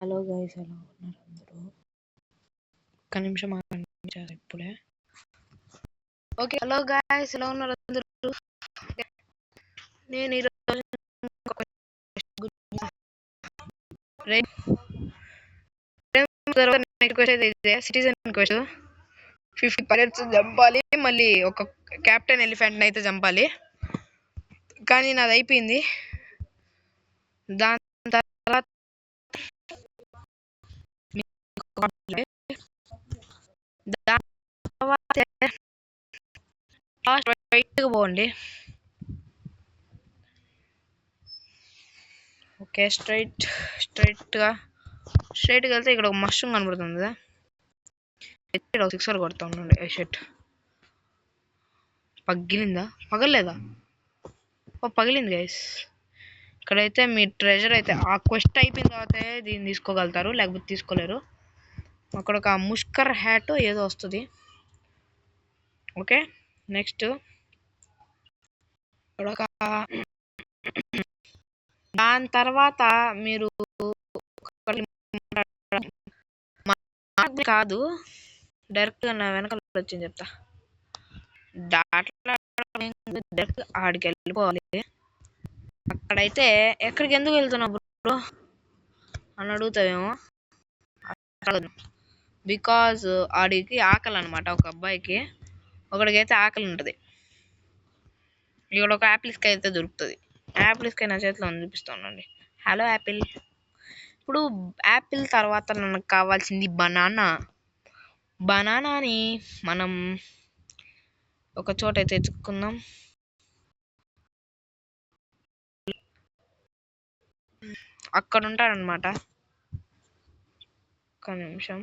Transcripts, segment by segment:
Hello guys, ఎలా ఉన్నారు అందరూ? ఒక్క నిమిషం ఆగండి ఇప్పుడే. ఓకే, హలో గైస్, ఎలా ఉన్నారు అందరూ? నేను ఈరోజు సిటిజన్ క్వెస్ట్ 50 పైలట్స్ చంపాలి, మళ్ళీ ఒక కెప్టెన్ ఎలిఫెంట్ అయితే చంపాలి. కానీ నాది అయిపోయింది. దాని తర్వాత రైట్గా పోండి. ఓకే, స్ట్రైట్గా వెళ్తే ఇక్కడ ఒక మష్రూమ్ కనబడుతుంది కదా, ఇక్కడ ఒక 6 కొడతా ఉండండి. షర్ట్ పగిలిందా? పగలేదా? ఓ పగిలింది గైస్. ఇక్కడైతే మీ ట్రెజర్ అయితే ఆ క్వెస్ట్ అయిపోయిన తర్వాత దీన్ని తీసుకోగలుగుతారు, లేకపోతే తీసుకోలేరు. అక్కడ ఒక ముష్కర్ హ్యాట్ ఏదో వస్తుంది. ఓకే, నెక్స్ట్ దాని తర్వాత మీరు కాదు, డైరెక్ట్గా నా వెనకాల వచ్చింది చెప్తా. డైరెక్ట్ ఆడికి వెళ్ళిపోవాలి. అక్కడైతే ఎక్కడికి ఎందుకు వెళ్తున్నావు బ్రో అని అడుగుతావేమో. బికాజ్ ఆడికి ఆకలి అనమాట. ఒక అబ్బాయికి ఒకడికైతే ఆకలి ఉంటుంది. ఇక్కడ ఒక యాపిల్స్కాయ అయితే దొరుకుతుంది. యాపిల్స్కాయ నా చేతిలో చూపిస్తానండి. Hello Apple. ఇప్పుడు యాపిల్ తర్వాత మనకు కావాల్సింది బనానాని మనం ఒక చోట అయితే తెచ్చుకుందాం. అక్కడ ఉంటాడనమాట. ఒక్క నిమిషం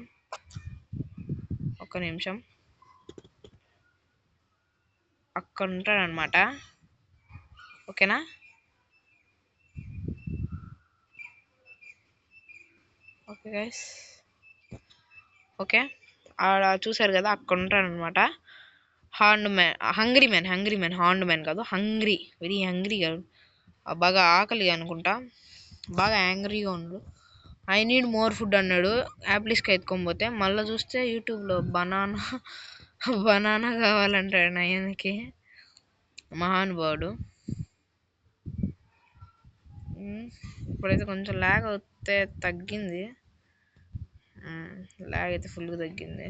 అక్కడ ఉంటాడనమాట. ఓకేనా? ఓకే గైస్, ఓకే, ఆడ చూసారు కదా, అక్కడ ఉంటాడనమాట. హంగ్రీ మ్యాన్ కాదు, వెరీ హంగ్రీ కాదు, బాగా ఆకలి అనుకుంటా, బాగా యాంగ్రీగా ఉన్నాడు. ఐ నీడ్ మోర్ ఫుడ్ అన్నాడు యాపిల్స్కి ఎత్తుకోకపోతే. మళ్ళీ చూస్తే యూట్యూబ్లో బనానా కావాలంటాడు నయన్కి. మహానుభావుడు. ఇప్పుడైతే కొంచెం లాగ్ అవుతే తగ్గింది. లాగ్ అయితే ఫుల్గా తగ్గింది.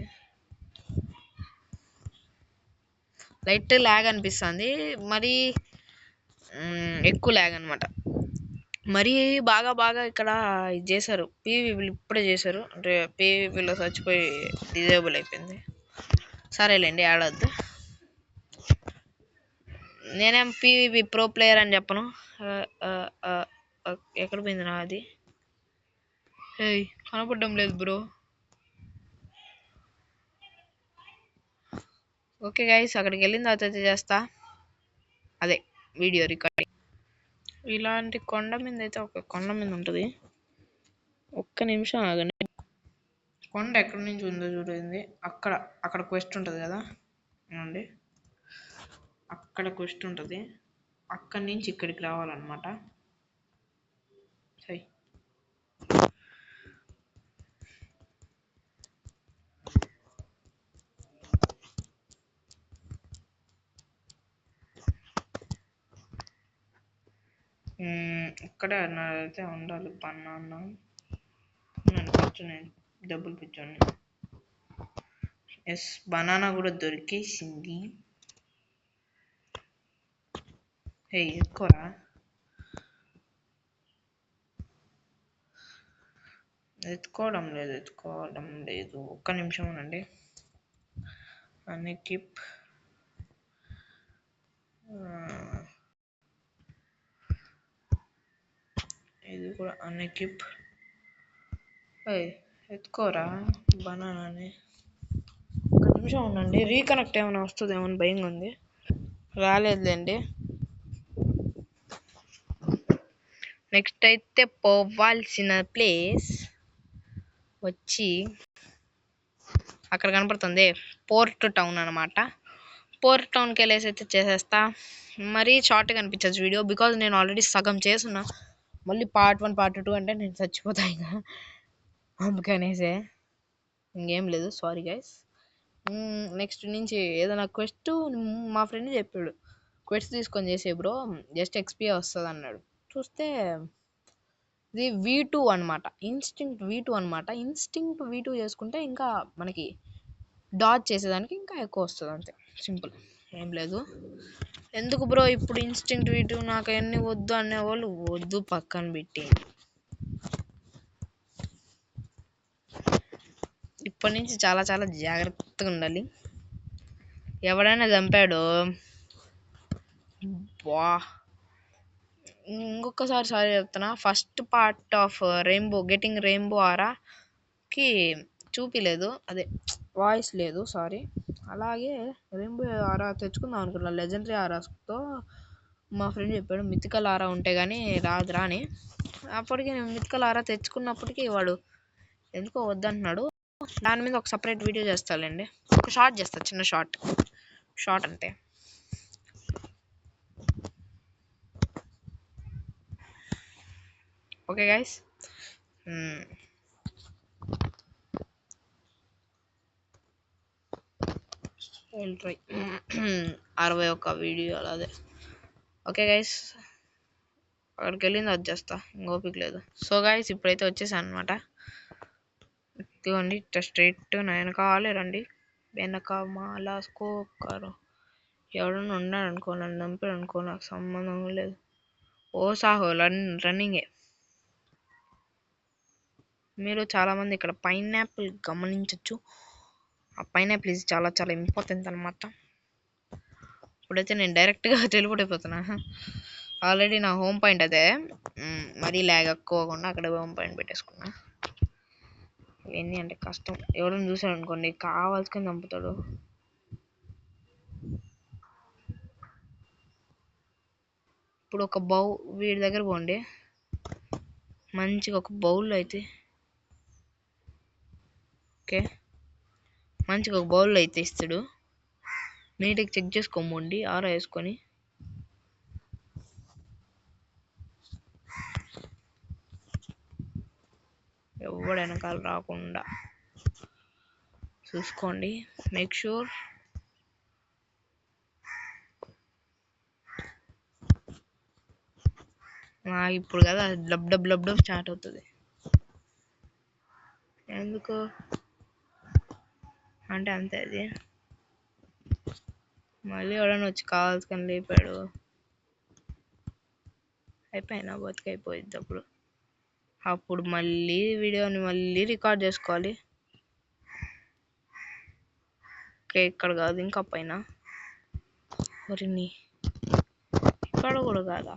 లైట్ లాగ్ అనిపిస్తుంది, మరీ ఎక్కువ లాగ్ అనమాట. మరీ బాగా ఇక్కడ ఇది చేశారు. పీవీపీలు ఇప్పుడే చేశారు, అంటే పీవీపీలో చచ్చిపోయి డిజేబుల్ అయిపోయింది. సరేలేండి, ఆడవద్దు. నేనేం పీవీపీ ప్రో ప్లేయర్ అని చెప్పను. ఎక్కడ పోయింది నా అది? కనపడడం లేదు బ్రో. ఓకే గైస్, అక్కడికి వెళ్ళిన తర్వాత చేస్తా అదే వీడియో రికార్డింగ్. ఇలాంటి కొండ మీద అయితే ఒక కొండ మీద ఉంటుంది. ఒక్క నిమిషం ఆగండి. కొండ ఎక్కడి నుంచి ఉందో చూడండి. అక్కడ క్వెస్ట్ ఉంటుంది కదా అండి, అక్కడ క్వెస్ట్ ఉంటుంది. అక్కడి నుంచి ఇక్కడికి రావాలన్నమాట. సై ఇక్కడే అయితే ఉండాలి. బనానా నేను డబ్బులు పిచ్చాను. ఎస్, బనానా కూడా దొరికేసింది. ఎక్కువరా ఎత్తుకోవడం లేదు. ఒక్క నిమిషం అండి. అన్ఎక్విప్ ఇది కూడా అన్ఎక్విప్. ఎత్తుకోరా బనానాని. ఒక్క నిమిషం ఉండండి, రీకనెక్ట్ ఏమైనా వస్తుందేమో అని భయంగా ఉంది. రాలేదులేండి. నెక్స్ట్ అయితే పోవాల్సిన ప్లేస్ వచ్చి అక్కడ కనపడుతుంది, పోర్ట్ టౌన్ అనమాట. పోర్ట్ టౌన్కి వెళ్ళేసి అయితే చేసేస్తా. మరీ షార్ట్గా అనిపించచ్చు వీడియో, బికాజ్ నేను ఆల్రెడీ సగం చేసున్నా. మళ్ళీ పార్ట్ 1 పార్ట్ 2 అంటే నేను చచ్చిపోతా. ఇంకా అందుకనేసే ఇంకేం లేదు, సారీ గైస్. నెక్స్ట్ నుంచి ఏదైనా క్వెస్ట్ మా ఫ్రెండ్ చెప్పాడు, క్వెస్ట్ తీసుకొని చేసే బ్రో, జస్ట్ ఎక్స్పీ వస్తుంది అన్నాడు. చూస్తే ఇది V2 అనమాట, ఇన్స్టింక్ట్ V2 అనమాట. ఇన్స్టింక్ట్ V2 చేసుకుంటే ఇంకా మనకి డాచ్ చేసేదానికి ఇంకా ఎక్కువ వస్తుంది, అంతే సింపుల్, ఏం లేదు. ఎందుకు బ్రో ఇప్పుడు ఇన్స్టింక్ట్ V2, నాకు అవన్నీ వద్దు అనేవాళ్ళు వద్దు, పక్కన పెట్టి ఇప్పటి నుంచి చాలా చాలా జాగ్రత్తగా ఉండాలి. ఎవడైనా చంపాడు వా, ఇంకొకసారి సారీ చెప్తున్నా, first part of getting rainbow ఆరాకి చూపిలేదు, అదే వాయిస్ లేదు, సారీ. అలాగే రెయిన్బో ఆరా తెచ్చుకుందాం అనుకున్నా, లెజెండరీ ఆరాతో. మా ఫ్రెండ్ చెప్పాడు మిథికల్ ఆరా ఉంటే కానీ రాదురా అని. అప్పటికి నేను మిథికల్ ఆరా తెచ్చుకున్నప్పటికీ వాడు ఎందుకో వద్దంటున్నాడు. దాని మీద ఒక సపరేట్ వీడియో చేస్తాలేండి, ఒక షార్ట్ చేస్తా, చిన్న షార్ట్ అంటే. ఓకే గైస్, ట్రై 61 వీడియో అదే. ఓకే గైస్, అక్కడికి వెళ్ళింది అది చేస్తా, ఇంకోపిక లేదు. సో గైస్ ఇప్పుడైతే వచ్చేసాను అనమాట. ఇదిగోండి స్ట్రైట్ నా వెనకాలే రండి, వెనక మాలాసుకోకరు. ఎవడన్నా ఉన్నాడు అనుకో, నన్ను చంపాడు అనుకో, నాకు సంబంధం లేదు. ఓ సాహో రన్నింగే. మీరు చాలామంది ఇక్కడ పైనాపిల్ గమనించవచ్చు. ఆ పైనాపిల్ ఇది చాలా చాలా ఇంపార్టెంట్ అనమాట. ఇప్పుడైతే నేను డైరెక్ట్గా టెలిపోర్ట్ అయిపోతున్నా. ఆల్రెడీ నా హోమ్ పాయింట్ అదే, మరీ ల్యాగ్ ఎక్కువకుండా అక్కడ హోమ్ పాయింట్ పెట్టేసుకున్నా. ఇవన్నీ అంటే కష్టం, ఎవరైనా చూసాడు అనుకోండి కావాల్సుకొని చంపుతాడు. ఇప్పుడు ఒక వీడి దగ్గర పోండి, మంచిగా ఒక బౌల్లో అయితే, ఓకే మంచిగా ఒక బౌల్లో అయితే ఇస్తాడు. నీట్గా చెక్ చేసుకోమండి ఆరా వేసుకొని. ఎవడు వెనకాల రాకుండా చూసుకోండి, మేక్ షూర్. ఇప్పుడు కదా dub dub dub dub start అవుతుంది. ఎందుకు అంటే అంతే, అది మళ్ళీ ఎవడన్నా వచ్చి కావాల్సుకొని లేపాడు, అయిపోయినా బతికైపోయింది. అప్పుడు మళ్ళీ వీడియోని మళ్ళీ రికార్డ్ చేసుకోవాలి. ఓకే ఇక్కడ కాదు, ఇంకా పైన. మరిన్ని ఇక్కడ కూడా కాదా,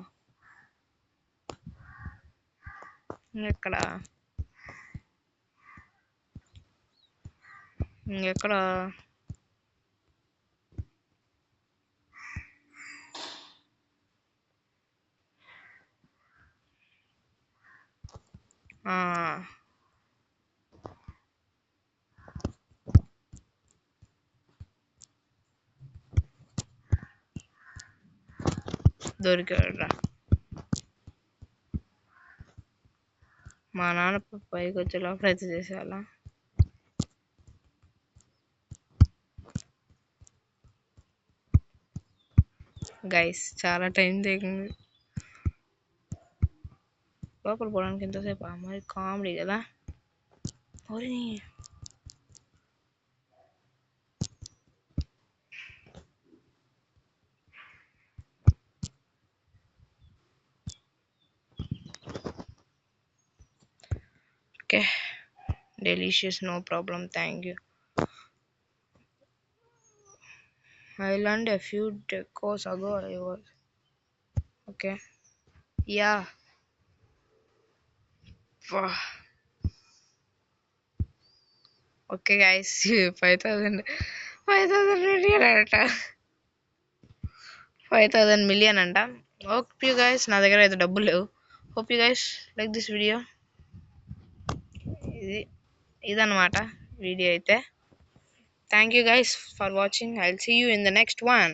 ఇంకెక్కడ దొరికాడురా. మా నాన్న పైకి వచ్చే లోపల అయితే చేసేయాలా. గైస్ చాలా టైం తగ్గింది లోపల పోవడానికి, ఎంతసేపు మరి కామెడీ కదా. Okay delicious, no problem, thank you. I learned a few decades ago. I was okay. Yeah. Okay guys, 5,000 million అంట, 5,000 million అంట. Hope you guys, నా దగ్గర అయితే డబ్బులు లేవు. Hope you guys like this video. ఇదన్నమాట వీడియో అయితే. Thank you guys for watching. I'll see you in the next one.